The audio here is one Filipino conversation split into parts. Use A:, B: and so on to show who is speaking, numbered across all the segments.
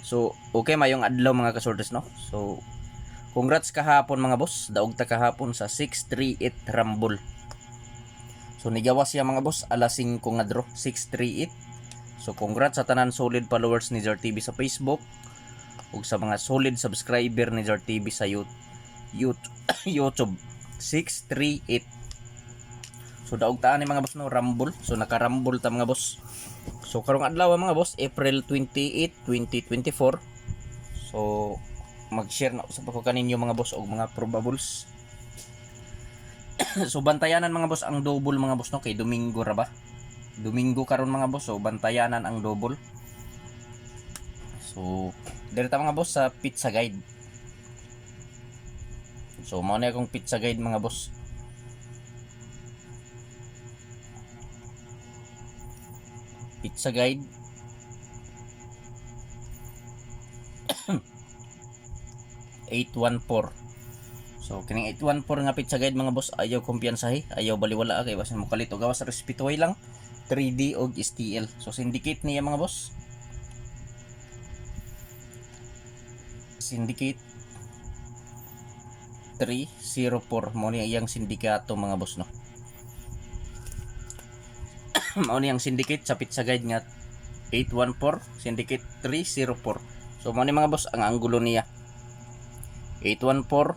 A: So okay mayong adlaw mga kasortes no. So congrats kahapon mga boss, daog ta kahapon sa 638 Rumble. So nigawas siya mga boss alas 5 nga draw 638. So congrats sa tanan solid followers ni Jar TV sa Facebook ug sa mga solid subscriber ni Jar TV sa YouTube 638. So daog ta ani mga boss no Rumble. So naka-Rumble ta mga boss. So karong adlaw mga boss, April 28, 2024. So mag-share na sa ko kaninyo mga boss og mga probables. So bantayanan mga boss ang double mga boss no kay Domingo ra ba? Domingo karon mga boss, so bantayanan ang double. So direta mga boss sa pizza guide. So mao na akong pizza guide mga boss. Pizza guide 814. So kining 814 nga pizza guide mga boss ayaw kumpiyansahi, ayaw baliwala kay basin mo kalit og gawas respetuhay lang 3D og STL. So syndicate niya mga boss. Syndicate 304 mo niya iyang sindikato mga boss no. Mao niyang syndicate sa pizza guide nga 814 syndicate 304. So mao ni mga boss ang anggulo niya 814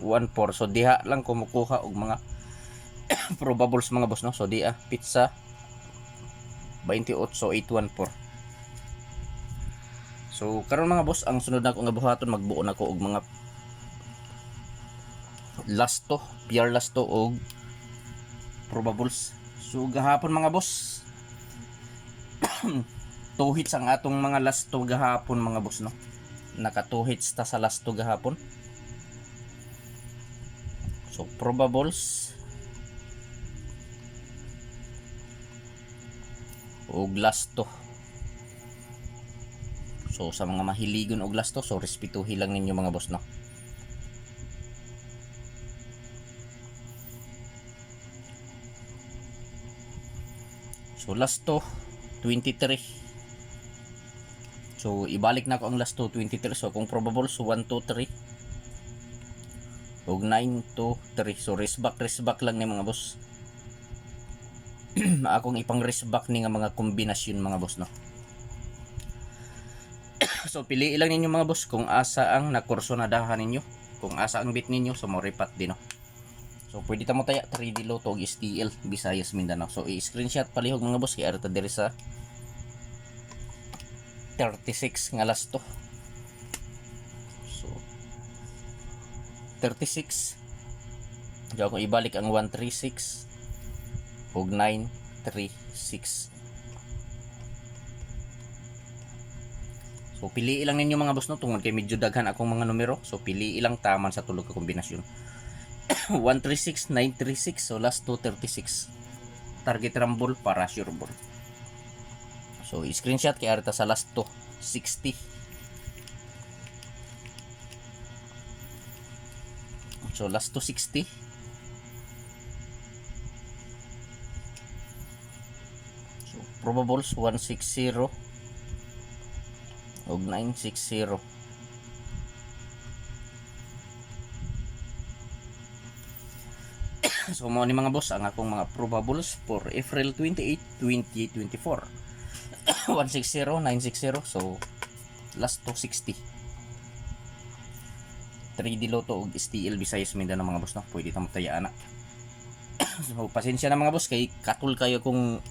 A: 814. So diha lang kumukuha og mga probables mga boss no. So diha pizza 28 814. So karon mga boss ang sunod na ko nga buhaton magbuo na ko og mga lasto, PR lasto og probables. So gahapon mga boss 2 hits ang atong mga lasto gahapon mga boss no. Naka 2 hits ta sa lasto gahapon. So probables og lasto. So sa mga mahiligon og lasto, so respetuhin lang ninyo mga boss no. So lasto 23. So ibalik na ko ang lasto 23. So kung probables 1 2 3 og 9 2 3. So race back lang ni mga boss. Akong ipang race back ni nga mga kombinasyon mga boss no. So pili lang ninyo mga boss kung asa ang nakursonadahan ninyo, kung asa ang bit ninyo, so mo repat din no. So pwede ta mo taya 3D Lotto og STL Visayas Mindanao. So i-screenshot palihog mga boss kay arta diri sa 36 nga lasto. So 36 diya ko ibalik ang 136 og 936. So pili lang ninyo mga boss no tungod kay medyo daghan akong mga numero. So pili ilang taman sa tulog ka kombinasyon. 136 936. So last 236. Target rumble para sure ball. So i-screenshot kay arta sa last 260. So last 260. So probables 160 og 960. So mo ni mga boss ang akong mga probables for April 28, 2024. 160 960. So last 260. 3D Lotto og STL Visayas Mindanao mga boss no. Pwede ta magtayaan na. So pasensya na mga boss kay katul kayo kung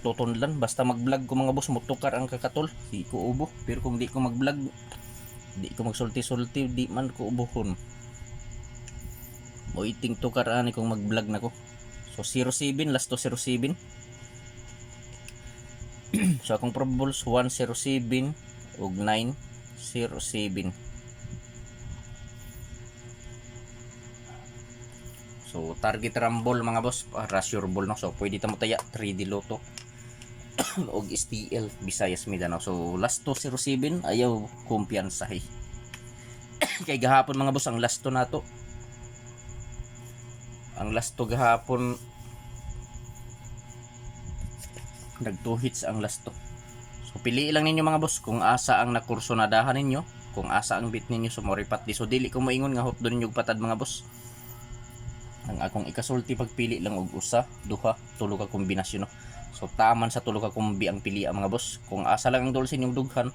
A: tutunlan basta mag-vlog ko mga boss mutukar ang kakatol di ko ubo. Pero kung di ko mag-vlog di ko magsulti-sulti di man ko ubohon. O iting tukar ani kung mag-vlog na ko. So 07 last to 07. So akong probables 107 ug 907. So target rumble mga boss para sure ball no. So pwede ta mo taya 3D Lotto og STL Visayas Mindanao. So last 207 ayaw kumpiyansahi. Kay gahapon mga boss ang last to nato. Ang last to gahapon nag 2 hits ang last to. So pili lang ninyo mga boss kung asa ang nakursonadahan ninyo, kung asa ang bit ninyo sumoripat di. So dili ko moingon nga hot doon yung patad mga boss. Ang akong ikasulti pagpili lang og usa, duha, tulo ka kombinasyon no. So taman sa tulo ka kombi ang pili mga boss. Kung asa lang ang dulsin yung dughan,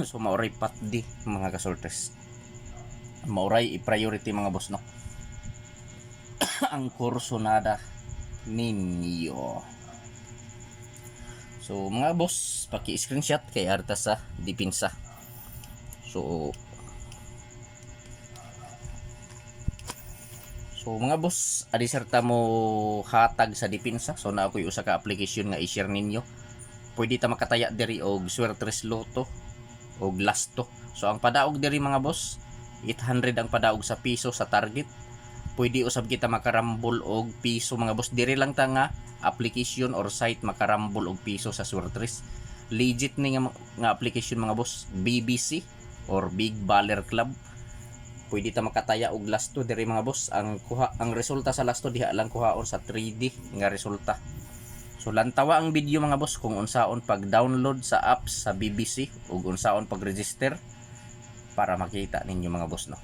A: so mauray pat di mga kasultes. Mauray i-priority mga boss no. Ang kursonada ninyo. So mga boss, paki-screenshot kay arta sa dipinsa. So mga boss, adiserta mo hatag sa dipinsa. So na ako'y usa ka application nga i-share ninyo. Pwede ta makataya diri og Swertres Lotto og Lasto. So ang padaog diri mga boss, 800 ang padaog sa piso sa target. Pwede usab kita makarambol og piso mga boss. Diri lang ta nga application or site makarambol og piso sa Swertres. Legit ni nga application mga boss, BBC or Big Baller Club. Pwede ta makataya og Lasto diri mga boss. Ang resulta sa Lasto diha lang kuhaon sa 3D nga resulta. So lantawa ang video mga boss kung unsaon pag-download sa apps sa BBC ug unsaon pag-register para makita ninyo mga boss no.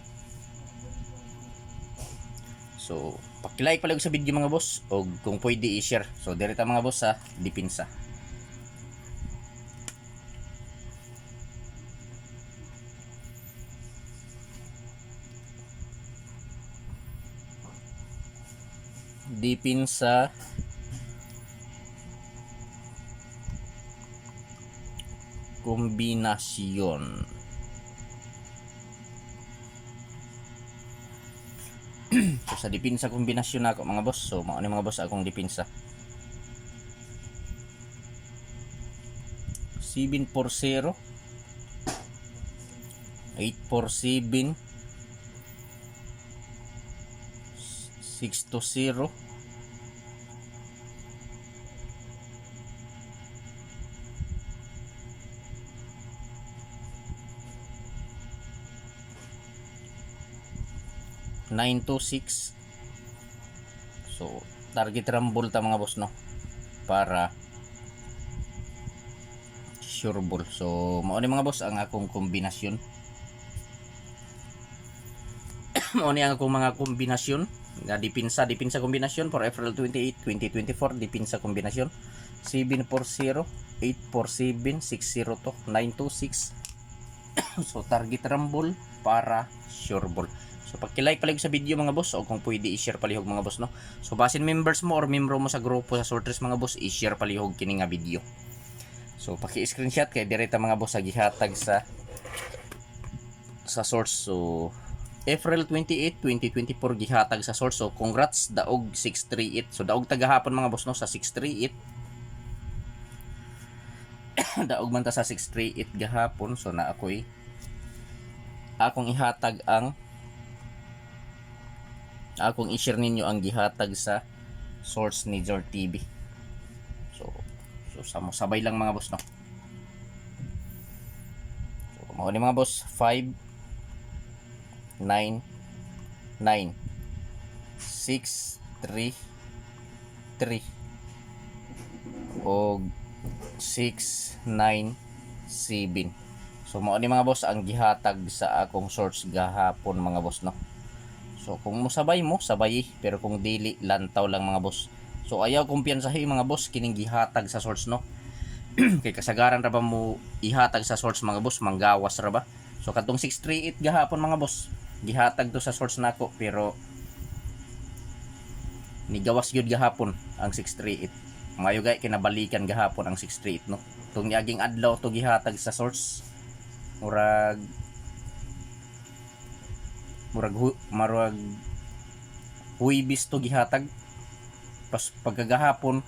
A: So paki-like pala sa video mga boss ug kung pwede i-share. So diri ta mga boss sa dipinsa. Dipinsa kombinasyon. So sa dipinsa kombinasyon ako mga boss. So mao ni mga boss akong dipinsa. 740 847 620 926. So target rumble ta mga boss no para sure ball. So mao ni mga boss ang akong kombinasyon. Mao ni ang akong mga kombinasyon nga dipinsa kombinasyon for April 28, 2024. Dipinsa kombinasyon 740 847 602 926. So target rumble para sure ball. So paki-like palihog sa video mga boss o kung pwede i-share palihog mga boss no. So basin members mo or membro mo sa grupo sa Swertres mga boss, i-share palihog kini nga video. So paki-screenshot kay direta mga boss sa gihatag sa source. So April 28, 2024 gihatag sa source. So congrats daog 638. So daog tagahapon mga boss no sa 638. Daog man ta sa 638 gahapon. So na akong ihatag ang akong i-share ninyo ang gihatag sa source ni Jor TV. So sabay lang mga boss no. So mao ni mga boss 5 9 9 6 3 3 og 6 9 7. So mao ni mga boss ang gihatag sa akong source gahapon mga boss no. So kung musabay mo, sabay, pero kung dili lantaw lang mga boss. So ayaw kumpiyansahi mga boss kining gihatag sa source no. Kay kasagaran ra ba mo ihatag sa source mga boss, manggawas ra ba. So katong 638 gahapon mga boss, gihatag to sa source nako pero nigawas gyud gahapon ang 638. Mayo gay kinabalikan gahapon ang 638 no. Tung niaging adlaw to gihatag sa source. Murag huibis to gihatag. Pas pagkagahapon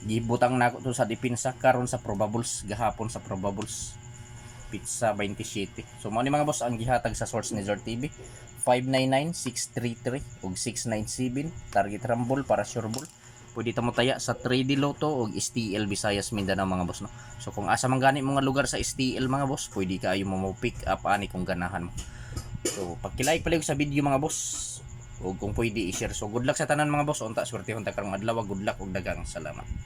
A: gibutang nako to sa dipinsa karon sa probables gahapon sa probables pizza 27. So mao ni mga boss ang gihatag sa source ni Jor TV 599 633 ug 697 target rumble para sure ball. Pwede ta mo taya sa 3D Lotto ug STL Visayas Mindanao mga boss no. So kung asa man gani mga lugar sa STL mga boss, pwede kaayo mo pick up ani kung ganahan mo. So paki-like palihog sa video mga boss ug kung pwede i-share. So good luck sa tanan mga boss. Unta swerte unta karong adlaw. Good luck ug daghang salamat.